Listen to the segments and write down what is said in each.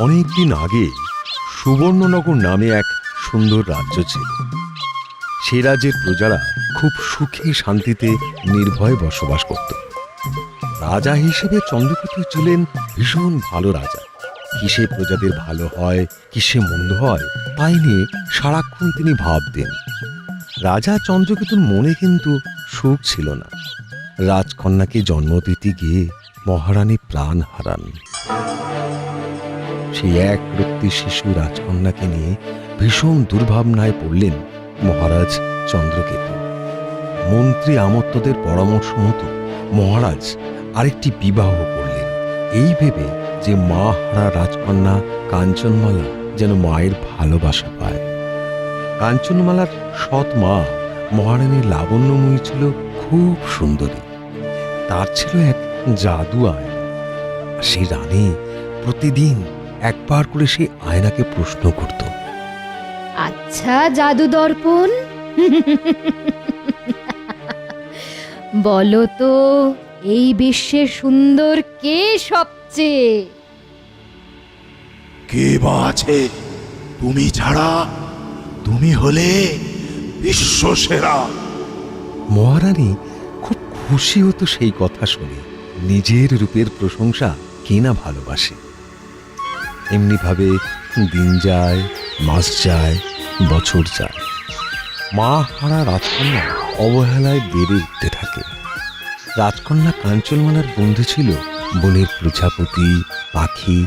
অনেকদিন আগে সুবর্ণনগর নামে এক সুন্দর রাজ্য ছিল। সে রাজ্যের প্রজারা খুব সুখে শান্তিতে নির্ভয়ে বসবাস করত। রাজা হিসেবে চন্দ্রকেতু ছিলেন ভীষণ ভালো রাজা। কিসে প্রজাদের ভালো হয়, কিসে মন্দ হয়, তাই নিয়ে সারাক্ষণ তিনি ভাবতেন। রাজা চন্দ্রকেতুর মনে কিন্তু সুখ ছিল না। রাজকন্যাকে জন্ম দিতে গিয়ে মহারানী প্রাণ হারান। সেই এক রক্তি শিশু রাজকন্যাকে নিয়ে ভীষণ দুর্ভাবনায় পড়লেন মহারাজ চন্দ্রকেতু। মন্ত্রী আমত্তদের পরামর্শ মতো মহারাজ আরেকটি বিবাহ করলেন, এই ভেবে যে মা হারা রাজকন্যা কাঞ্চনমালা যেন মায়ের ভালোবাসা পায়। কাঞ্চনমালার সৎ মা মহারানী লাবণ্যময়ী ছিল খুব সুন্দরী। তার ছিল এক জাদু আয়না। সেই রানী প্রতিদিন একবার করে সেই আয়নাকে প্রশ্ন করত, আচ্ছা জাদু দর্পণ, বলো তো এই বিশ্বে সুন্দর কে সবচেয়ে? কে বা আছে তুমি ছাড়া? তুমি হলে বিশ্ব সেরা। মহারানী খুব খুশি হতো সেই কথা শুনে। নিজের রূপের প্রশংসা কে না ভালোবাসে। এমনি ভাবে দিন যায়, মাস যায়, বছর যায়। মা হারা রাজকন্যা অবহেলায় বেড়ে উঠতে থাকে। রাজকন্যা কাঞ্চনমালার বন্ধু ছিল বনের প্রজাপতি, পাখি,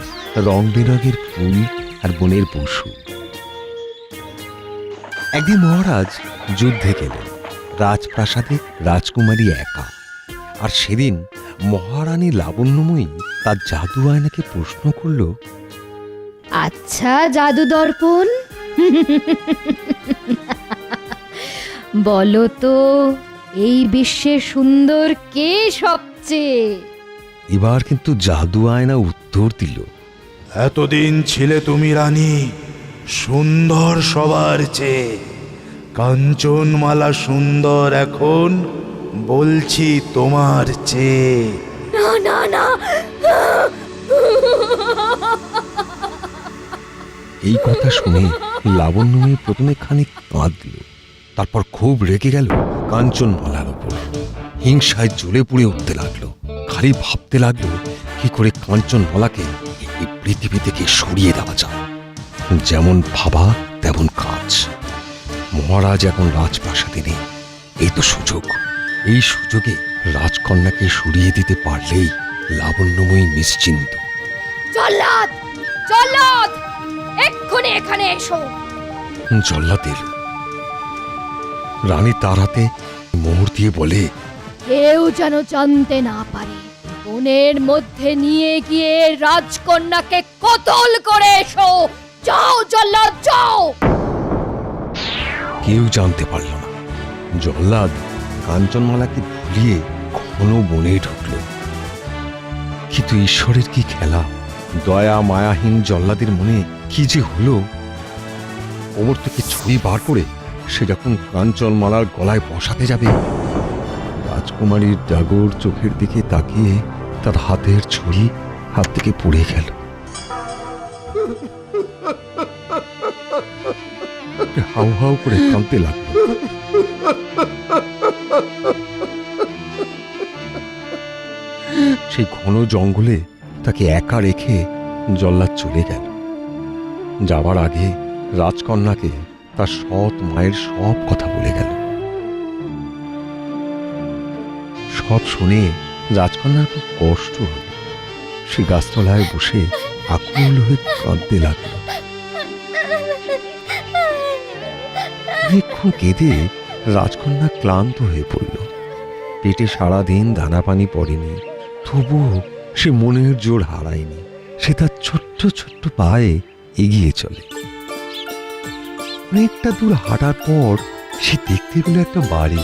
রং বেরঙের ফুল আর বনের পশু। একদিন মহারাজ যুদ্ধে গেলেন। রাজপ্রাসাদে রাজকুমারী একা। আর সেদিন মহারানী লাবণ্যময়ী তার জাদু আয়নাকে প্রশ্ন করল, আচ্ছা জাদু দর্পণ, বলো তো এই বিশ্বে সুন্দর কে সবচেয়ে? এবার কিন্তু জাদু আয়না উত্তর দিল, এতদিন ছিলে তুমি রানী সুন্দর সবার চেয়ে। কাঞ্চনমালা সুন্দর এখন, বলছি তোমার চেয়ে। না না না, এই কথা শুনে লাবণ্যময়ী প্রথমে খানিক কাঁদল, তারপর খুব রেগে গেল কাঞ্চনমালার উপর। হিংসায় জ্বলে পুড়ে উঠতে লাগলো। খালি ভাবতে লাগলো কি করে কাঞ্চনমালাকে এই পৃথিবী থেকে সরিয়ে দেওয়া যায়। যেমন ভাবা তেমন কাজ। মহারাজ এখন রাজপ্রাসাদে নেই, এই তো সুযোগ। এই সুযোগে রাজকন্যাকে সরিয়ে দিতে পারলেই লাবণ্যময়ী নিশ্চিন্ত। জল্লাদ জল্লাদ, এক্ষুনি এখানে এসো। জল্লাদ এলো। রানী তার হাতে মোহর দিয়ে বলে, কেউ যেন জানতে না পারে। বনের মধ্যে নিয়ে গিয়ে রাজকন্যাকে কতল করে এসো। যাও জল্লাদ যাও। কেউ জানতে পারল না। জল্লাদ কাঞ্চনমালাকে ভুলিয়ে ঘন বনে ঢুকল। কিন্তু ঈশ্বরের কি খেলা! দয়া মায়াহীন জল্লাদের মনে কি যে হলো! কোমর থেকে ছুরি বার করে সে যখন কাঞ্চনমালার গলায় বসাতে যাবে, রাজকুমারীর ডাগর চোখের দিকে তাকিয়ে তার হাতের ছুরি হাত থেকে পড়ে গেল। হাউ হাউ করে কাঁদতে লাগলো। সেই ঘন জঙ্গলে তাকে একা রেখে জল্লাদ চলে গেল। যাবার আগে রাজকন্যাকে তার সৎ মায়ের সব কথা বলে গেল। সব শুনে রাজকন্যার খুব কষ্ট হল। সে গাছতলায় বসে আকুল হয়ে কাঁদতে লাগলো। অনেকক্ষণ কেঁদে রাজকন্যা ক্লান্ত হয়ে পড়ল। পেটে সারাদিন দানা পানি পড়েনি, তবুও সে মনের জোর হারায়নি। সে তার ছোট্ট ছোট্ট পায়ে এগিয়ে চলে। অনেকটা দূর হাঁটার পর সে দেখতে পেল একটা বাড়ি।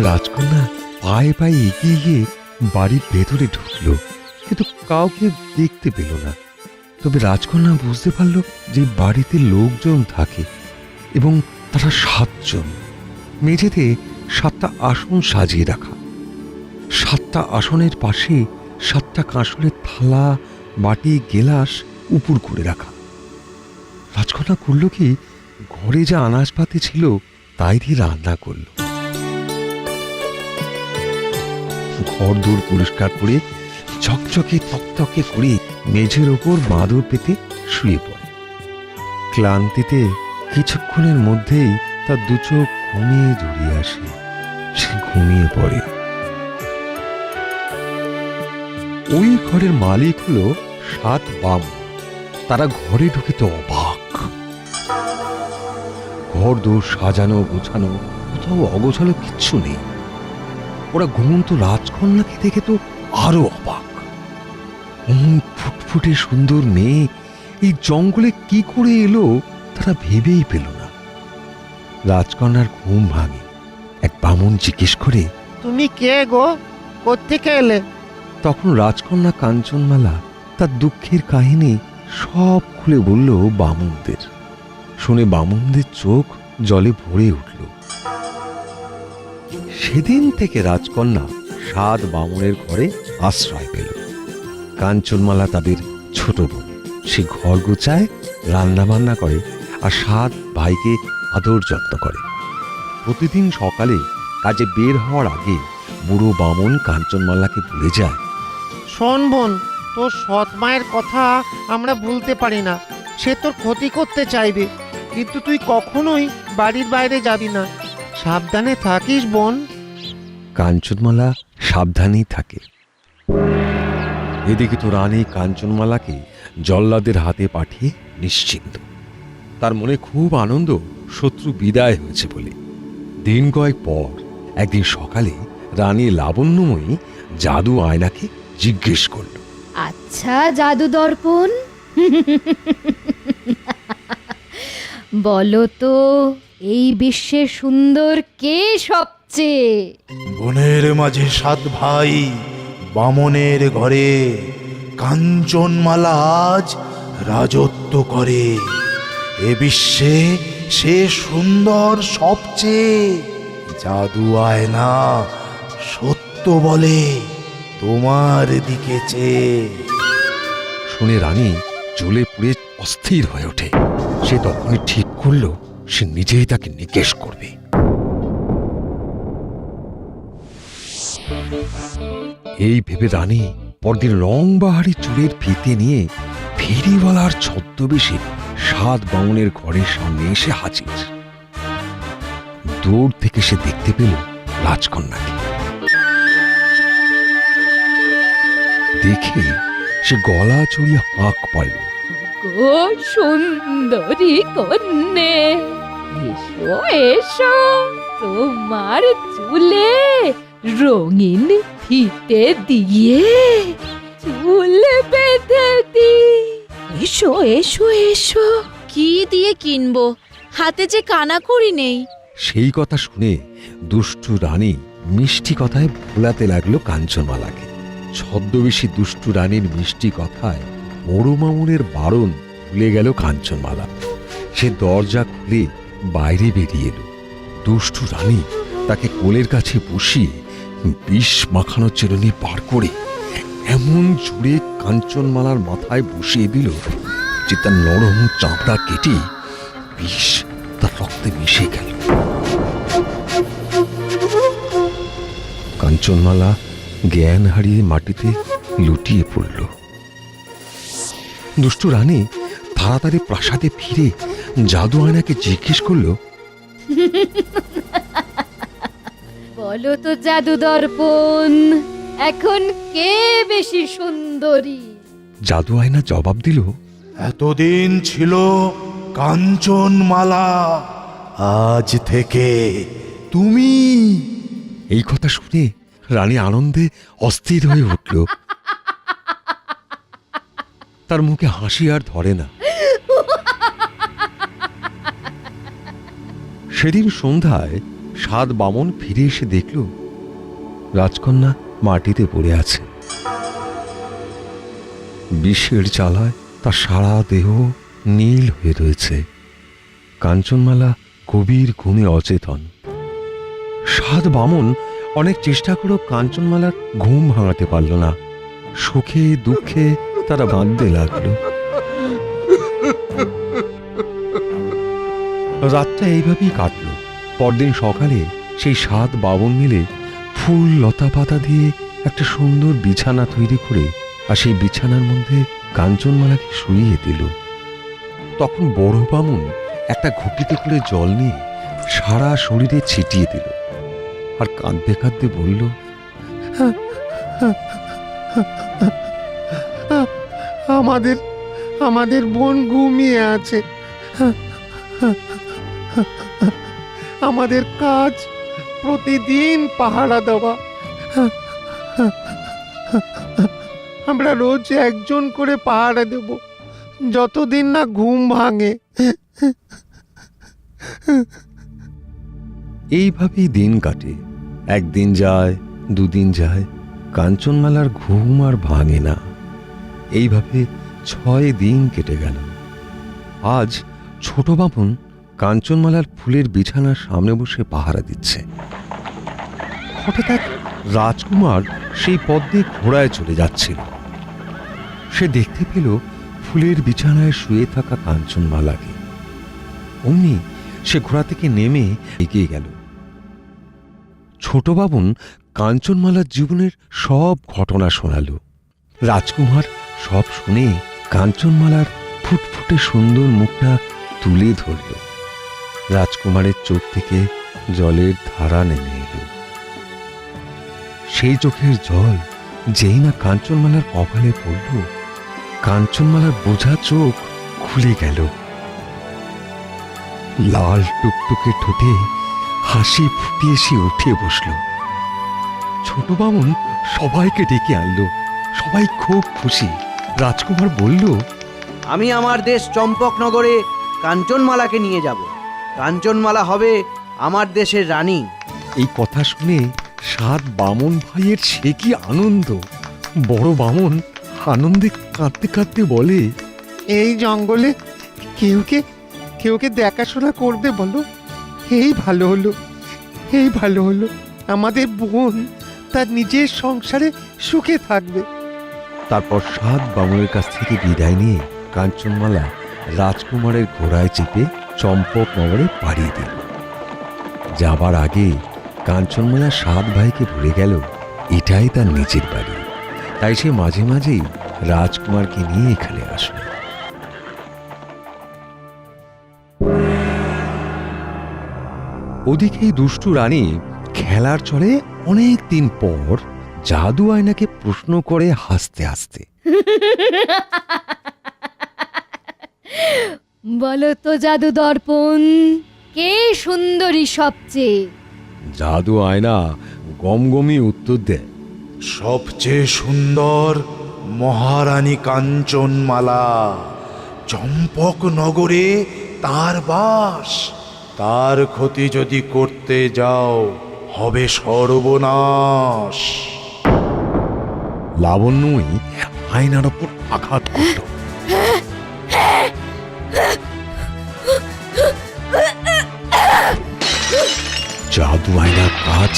রাজকন্যা পায়ে পায়ে এগিয়ে গিয়ে বাড়ির ভেতরে ঢুকলো, কিন্তু কাউকে দেখতে পেল না। তবে রাজকন্যা বুঝতে পারল যে বাড়িতে লোকজন থাকে এবং তারা 7 জন। মেঝেতে 7টা আসন সাজিয়ে রাখা। 7টা আসনের পাশে 7টা কাঁসরের থালা, বাটি, গেলাস উপুর করে রাখা। রাজকন্যা করল কি, ঘরে যা আনাজপাতি ছিল তাই দিয়ে রান্না করল। ঘর দূর পরিষ্কার করে ঝকঝকে তকতকে করে মেঝের ওপর বাঁদর পেতে শুয়ে পড়ে। ক্লান্তিতে কিছুক্ষণের মধ্যেই তার দু চোখ ঘুমিয়ে জড়িয়ে আসে। সে ঘুমিয়ে পড়ে। ওই ঘরের মালিক হলো 7 বামুন। তারা ঘরে ঢুকে তো অবাক। ঘর দূর সাজানো গোছানো, কোথাও অগোছালো কিচ্ছু নেই। ওরা ঘুমন্ত রাজকন্যাকে দেখে তো আরো অবাক। ফুটফুটে সুন্দর মেয়ে এই জঙ্গলে কি করে এলো তারা ভেবেই পেল না। রাজকন্যার ঘুম ভাঙে। এক বামুন জিজ্ঞেস করে, তুমি কে গো, কোত্থেকে এলে? তখন রাজকন্যা কাঞ্চনমালা তার দুঃখের কাহিনী সব খুলে বলল বামুনদের। শুনে বামুনদের চোখ জলে ভরে উঠল। সেদিন থেকে রাজকন্যা 7 বামুনের ঘরে আশ্রয় পেল। কাঞ্চনমালা তাদের ছোট বোন। সে ঘর গোছায়, রান্না বান্না করে আর 7 ভাইকে আদর যত্ন করে। প্রতিদিন সকালে কাজে বের হওয়ার আগে বুড়ো বামুন কাঞ্চনমালাকে বলে যায়, শোন বোন, তোর সৎ মায়ের কথা আমরা ভুলতে পারি না। সে তোর ক্ষতি করতে চাইবে, কিন্তু তুই কখনোই বাড়ির বাইরে যাবি না। সাবধানে থাকিস বোন। কাঞ্চনমালা সাবধানেই থাকে। এদিকে তো রানী কাঞ্চনমালাকে জল্লাদের হাতে পাঠিয়ে নিশ্চিন্ত। তার মনে খুব আনন্দ, শত্রু বিদায় হয়েছে বলে। দিন কয়েক পর একদিন সকালে রানী লাবণ্যময়ী জাদু আয়নাকে জিজ্ঞেস করল, আচ্ছা জাদু দর্পণ, বলো তো এই বিশ্বে সুন্দর কে সবচেয়ে? বনের মাঝে 7 ভাই বামনের ঘরে কাঞ্চনমালা আজ রাজত্ব করে। এ বিশ্বে সে সুন্দর সবচেয়ে। জাদু আয়না সত্য বলে তোমার দিকে চেয়ে। শুনে রানী জ্বলে পুড়ে অস্থির হয়ে ওঠে। সে তখনই ঠিক করল সে নিজেই তাকে নিকেশ করবে। এই ভেবে রানী পরদিন রংবাহারি চুলের ফিতে নিয়ে ফেরিওয়ালার ছদ্মবেশে 7 বামুনের ঘরের সামনে এসে হাজির। দূর থেকে সে দেখতে পেল রাজকন্যাকে। দেখে সে গলা চড়িয়ে হাঁক পারল, গো সুন্দরী কন্যে, এসো এসো, তোমার চুলে রঙিন ফিতে দিয়ে চুল বেঁধে দি। এসো এসো এসো। কি দিয়ে কিনবো, হাতে যে কানাকড়ি নেই। সেই কথা শুনে দুষ্টু রানী মিষ্টি কথায় ভোলাতে লাগলো কাঞ্চনমালাকে। ছদ্মবেশী দুষ্টু রানীর মিষ্টি কথায় বড় মামুনের বারণ ভুলে গেল কাঞ্চনমালা। সে দরজা খুলে বাইরে বেরিয়ে এলো। দুষ্টু রানী তাকে কোলের কাছে বসিয়ে বিষ মাখানো চিরুনি পার করে এমন জোরে কাঞ্চনমালার মাথায় বসিয়ে দিল যে তার নরম চামড়া কেটে বিষ তার রক্তে মিশে গেল। কাঞ্চনমালা জ্ঞান হারিয়ে মাটিতে লুটিয়ে পড়ল। দুষ্টু রানী তাড়াতাড়ি প্রাসাদে ফিরে জাদু আয়নাকে জিজ্ঞেস করল, বলো তো জাদু দর্পণ, এখন কে বেশি সুন্দরী? জাদু আয়না জবাব দিল, এতদিন ছিল কাঞ্চনমালা, আজ থেকে তুমি। এই কথা শুনে রানী আনন্দে অস্থির হয়ে উঠল। তার মুখে হাসি আর ধরে না। সেদিন সন্ধ্যায় 7 বামন ফিরে এসে দেখল রাজকন্যা মাটিতে পড়ে আছে। বিষের জ্বালায় তার সারা দেহ নীল হয়ে রয়েছে। কাঞ্চনমালা গভীর ঘুমে অচেতন। সাত বামন অনেক চেষ্টা করেও কাঞ্চনমালার ঘুম ভাঙাতে পারল না। সুখে দুঃখে তারা বাঁধতে লাগলো। রাতটা এইভাবেই কাটলো। পরদিন সকালে সেই সাত বামন মিলে ফুল লতা পাতা দিয়ে একটা সুন্দর বিছানা তৈরি করে আর সেই বিছানার মধ্যে কাঞ্চনমালাকে শুইয়ে দিল। তখন বড় বামুন একটা ঘুঁটিতে করে জল নিয়ে সারা শরীরে ছিটিয়ে দিল আর কাঁদতে কাঁদতে বলল, আমাদের আমাদের বোন ঘুমিয়ে আছে। আমাদের কাজ প্রতিদিন পাহারা দেওয়া। আমরা রোজ একজন করে পাহারা দেব, যতদিন না ঘুম ভাঙে। এইভাবেই দিন কাটে। একদিন যায়, দুদিন যায়, কাঞ্চনমালার ঘুম আর ভাঙে না। এইভাবে 6 দিন কেটে গেল। আজ ছোট বামুন কাঞ্চনমালার ফুলের বিছানার সামনে বসে পাহারা দিচ্ছে। হঠাৎ এক রাজকুমার সেই পথ দিয়ে ঘোড়ায় চলে যাচ্ছিল। সে দেখতে পেল ফুলের বিছানায় শুয়ে থাকা কাঞ্চনমালাকে। অমনি সে ঘোড়া থেকে নেমে এগিয়ে গেল। ছোট বামুন কাঞ্চনমালার জীবনের সব ঘটনা শোনালো। রাজকুমার সব শুনে কাঞ্চনমালার ফুটফুটে সুন্দর মুখটা তুলে ধরল। রাজকুমারের চোখ থেকে জলের ধারা নেমে এলো। সেই চোখের জল যেই না কাঞ্চনমালার কপালে পড়ল, কাঞ্চনমালার বোঝা চোখ খুলে গেল। লাল টুকটুকে ঠোঁটে হাসি ফুটিয়ে সে উঠে বসল। ছোট বামুন সবাইকে ডেকে আনলো। সবাই খুব খুশি। রাজকুমার বলল, আমি আমার দেশ চম্পকনগরে কাঞ্চনমালাকে নিয়ে যাব। কাঞ্চনমালা হবে আমার দেশের রানী। এই কথা শুনে সাত বামন ভাইয়ের সে কি আনন্দ! বড় বামন আনন্দে কাঁদতে কাঁদতে বলে, এই জঙ্গলে কেউকে দেখাশোনা করবে বলো? এই ভালো হলো, এই ভালো হলো। আমাদের বোন তার নিজের সংসারে সুখে থাকবে। তারপর সাত বামনের কাছ থেকে বিদায় নিয়ে কাঞ্চনমালা রাজকুমারের ঘোড়ায় চেপে চম্পকনগরে পাড়ি দিল। যাবার আগে কাঞ্চনমালা সাত ভাইকে ভুলে গেল এটাই তার নিজের বাড়ি। তাই সে মাঝে মাঝেই রাজকুমারকে নিয়ে এখানে আসে। ওদিকে দুষ্টু রানী খেলার চলে অনেক দিন পর জাদু আয়নাকে প্রশ্ন করে হাসতে হাসতে, বলো তো জাদু দর্পণ, কে সুন্দরী সবচেয়ে? জাদু আয়না গমগমি উত্তর দেয়, সবচেয়ে সুন্দর মহারানী কাঞ্চনমালা। চম্পকনগরে তার বাস। তার ক্ষতি যদি করতে যাও হবে সর্বনাশ। লাবণ্যই আয়নার ওপর আঘাত করল। জাদু আয়নার কাজ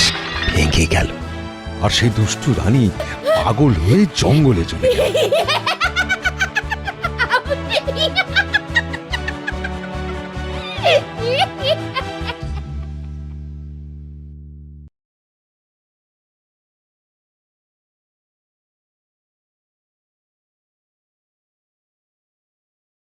ভেঙে গেল আর সেই দুষ্টু রানী পাগল হয়ে জঙ্গলে চলে গেল।